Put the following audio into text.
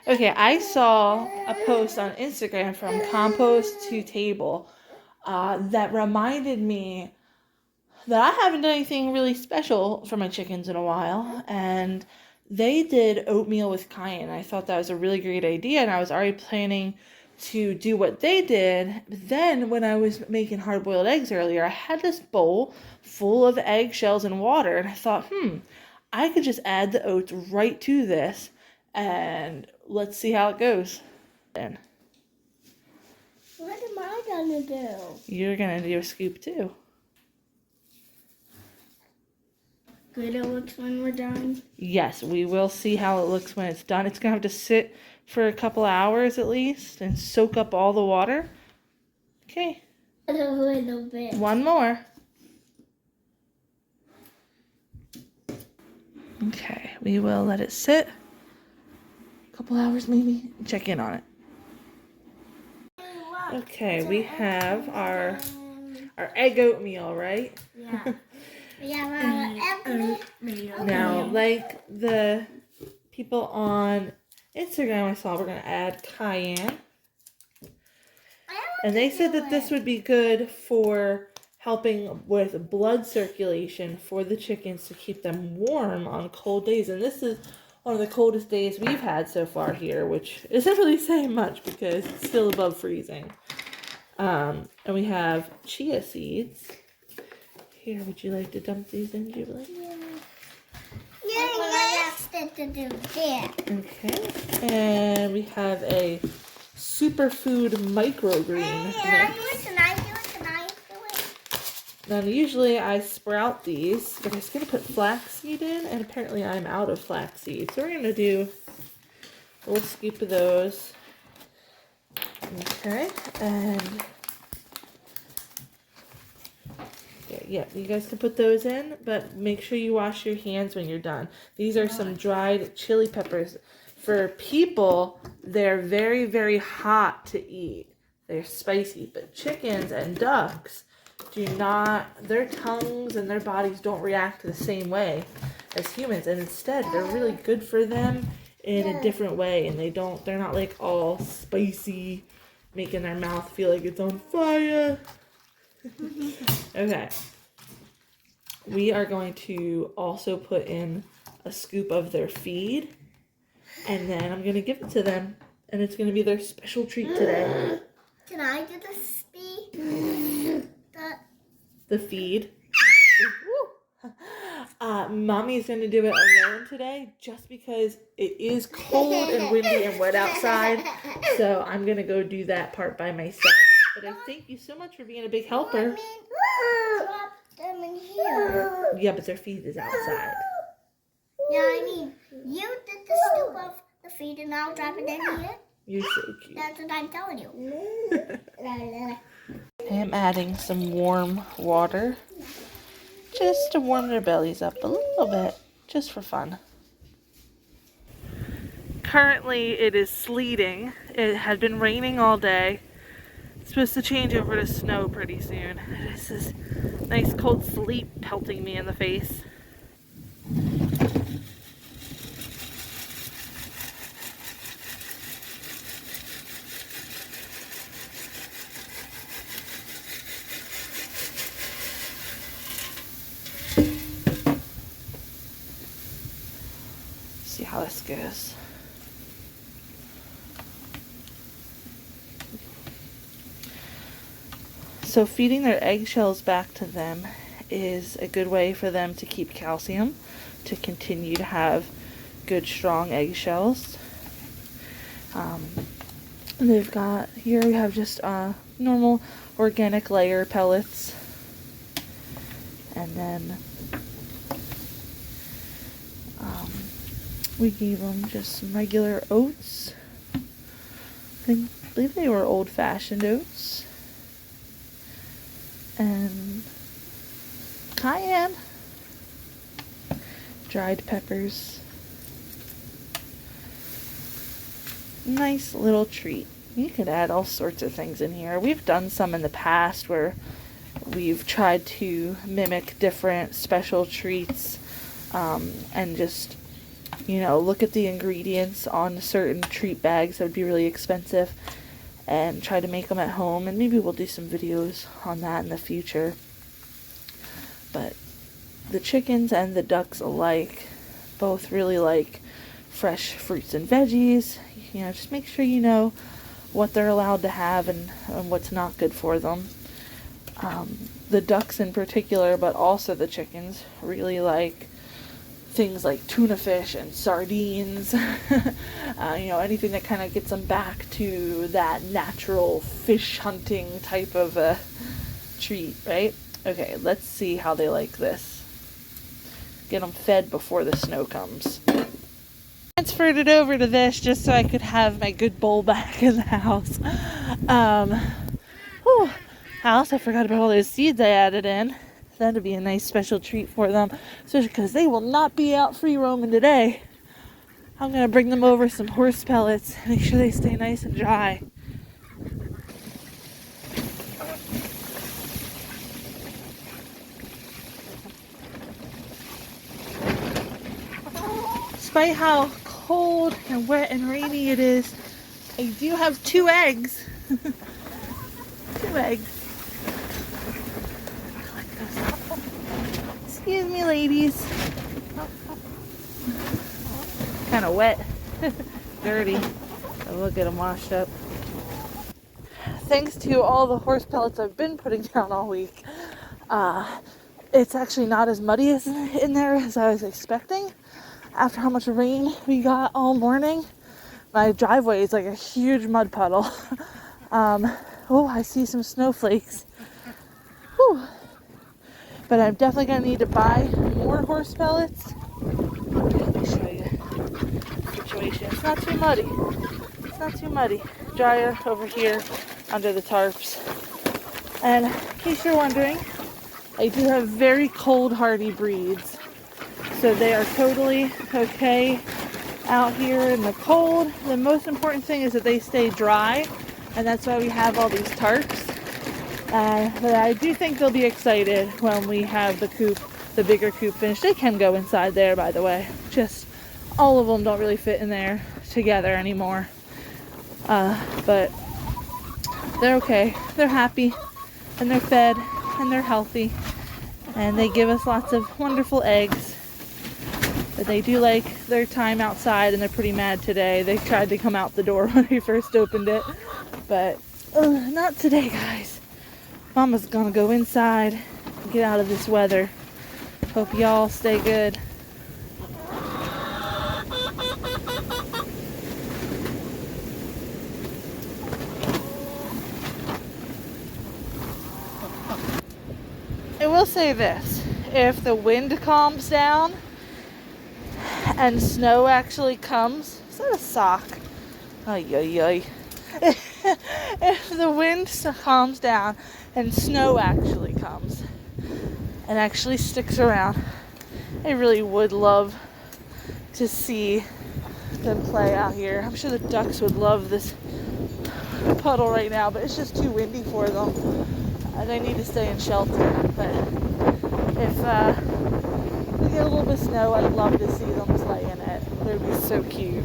Okay, I saw a post on Instagram from Compost to Table that reminded me that I haven't done anything really special for my chickens in a while, and they did oatmeal with cayenne. I thought that was a really great idea, and I was already planning to do what they did. But then, when I was making hard-boiled eggs earlier, I had this bowl full of eggshells and water, and I thought, I could just add the oats right to this, and let's see how it goes. Then What am I gonna do? you're gonna do a scoop too. Good it looks when we're done. Yes, we will see how it looks when it's done. It's going to have to sit for a couple hours at least and soak up all the water. Okay. A little bit. One more. Okay, we will let it sit a couple hours maybe. Check in on it. Okay, we have our egg oatmeal, right? Yeah. We have our oatmeal. Now, like the people on Instagram I saw, we're going to add cayenne. And they said that this would be good for helping with blood circulation for the chickens to keep them warm on cold days. And this is one of the coldest days we've had so far here, which isn't really saying much because it's still above freezing. And we have chia seeds. Here, would you like to dump these in, Jubilee? Okay. And we have a superfood microgreen mix. Now, usually I sprout these, but I was going to put flaxseed in, and apparently I'm out of flaxseed. So we're going to do a little scoop of those. Okay. And yeah, you guys can put those in, but make sure you wash your hands when you're done. These are some dried chili peppers. For people, they're very, very hot to eat. They're spicy, but chickens and ducks do not, their tongues and their bodies don't react the same way as humans, and instead they're really good for them in a different way, and they're not like all spicy, making their mouth feel like it's on fire. Okay. We are going to also put in a scoop of their feed, and then I'm going to give it to them, and it's going to be their special treat today. Can I do the speed? The feed. Mommy's going to do it alone today just because it is cold and windy and wet outside, so I'm going to go do that part by myself. But I thank you so much for being a big helper. Drop them in here. Yeah, but their feed is outside. Yeah, I mean, you did the scoop of the feed and I'll drop it in here. You're so cute. That's what I'm telling you. I am adding some warm water just to warm their bellies up a little bit, just for fun. Currently, it is sleeting. It had been raining all day. It's supposed to change over to snow pretty soon. This is nice cold sleet pelting me in the face. See how this goes. So feeding their eggshells back to them is a good way for them to keep calcium, to continue to have good strong eggshells. They've got, here we have just normal organic layer pellets, and then we gave them just some regular oats. I believe they were old-fashioned oats. And cayenne, dried peppers. Nice little treat. You could add all sorts of things in here. We've done some in the past where we've tried to mimic different special treats and just look at the ingredients on certain treat bags that would be really expensive and try to make them at home. And maybe we'll do some videos on that in the future. But the chickens and the ducks alike both really like fresh fruits and veggies. Just make sure you know what they're allowed to have and what's not good for them. The ducks in particular, but also the chickens, really like things like tuna fish and sardines. Anything that kind of gets them back to that natural fish hunting type of treat, right? Okay, let's see how they like this. Get them fed before the snow comes. Transferred it over to this just so I could have my good bowl back in the house. House, I forgot about all those seeds I added in. That'd be a nice special treat for them, especially because they will not be out free roaming today. I'm gonna bring them over some horse pellets, make sure they stay nice and dry. Despite how cold and wet and rainy it is, I do have 2 eggs. 2 eggs. Excuse me, ladies. Kind of wet. Dirty. Oh, look at them washed up. Thanks to all the horse pellets I've been putting down all week, it's actually not as muddy as in there as I was expecting. After how much rain we got all morning, my driveway is like a huge mud puddle. I see some snowflakes. Whew. But I'm definitely going to need to buy more horse pellets. Let me show you the situation. It's not too muddy. It's not too muddy. Drier over here under the tarps. And in case you're wondering, I do have very cold hardy breeds. So they are totally okay out here in the cold. The most important thing is that they stay dry. And that's why we have all these tarps. But I do think they'll be excited when we have the bigger coop finished. They can go inside there, by the way. Just all of them don't really fit in there together anymore. But they're okay. They're happy, and they're fed, and they're healthy, and they give us lots of wonderful eggs. But they do like their time outside, and they're pretty mad today. They tried to come out the door when we first opened it, but not today, guys. Mama's gonna go inside and get out of this weather. Hope y'all stay good. I will say this, if the wind calms down and snow actually comes, is that a sock? Ay, ay, ay. If the wind calms down and snow actually comes and actually sticks around, I really would love to see them play out here. I'm sure the ducks would love this puddle right now, but it's just too windy for them. They need to stay in shelter. But if we get a little bit of snow, I'd love to see them play in it. It would be so cute.